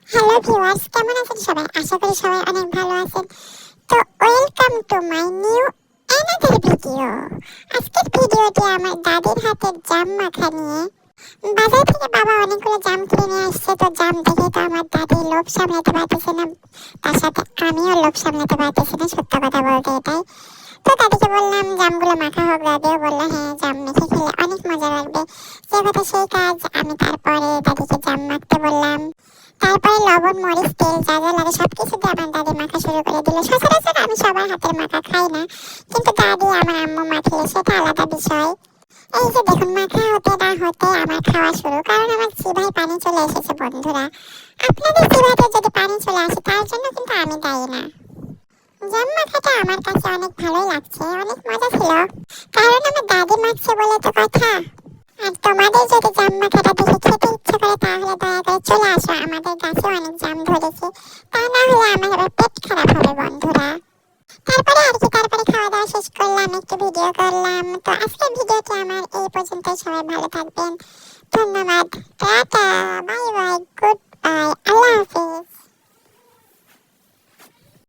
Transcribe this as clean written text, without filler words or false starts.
Hello viewers, কেমন আছেন সবাই? আশা করি সবাই অনেক ভালো আছেন। তো welcome to my new another video. আজকের ভিডিওটি আমার দাদির হাতের জাম মাখা নিয়ে। বাজার থেকে বাবা অনেকগুলো জাম কিনে নিয়ে আসছে। তো জাম দেখে তো আমার দাদি লোভ সামলাতে পারতেছে না, তার সাথে আমিও লোভ সামলাতে পারতেছি না, সত্য কথা বলতে এটাই। তো দাদিকে বললাম জামগুলো মাখা হোক। দাদিও বললো হ্যাঁ, জাম মেখে খেলে অনেক মজা লাগবে। যে কথা সেই কাজ, আমি তারপরে দাদিকে জাম মাখতে বললাম। তারপরে লবণ, মরিচ, তেল যা যা লাগে সবকিছু দিয়ে আমার দাদি মাখা শুরু করে দিল। সচরাচর আমি সবার হাতের মাখা খাই না, কিন্তু দাদি আমার আম্মু মাখলে সেটা আলাদা বিষয়। এই যে দেখুন, মাখা হতে না হতে আমার খাওয়া শুরু, কারণ আমার জিভায় পানি চলে এসেছে বন্ধুরা। আপনাদের জিভাতে যদি পানি চলে আসে তার জন্য কিন্তু আমি দায়ী না। জাম মাখাটা আমার কাছে অনেক ভালোই লাগছে, অনেক মজা ছিল, কারণ আমার দাদি মাখছে বলে তো কথা। আর তোমাদের যদি জাম মাখাটা দেখে খেতে ইচ্ছে করে তাহলে দয়া করে চলে আসো, আমাদের গাছে অনেক জাম ধরেছে। তা না হলে আমার আবার পেট খারাপ হবে বন্ধুরা। তারপরে খাওয়া দাওয়া শেষ করলাম, একটু ভিডিও করলাম। তো আজকের ভিডিওটি আমার এই পর্যন্তই। সবাই ভালো থাকবেন, ধন্যবাদ, টাটা,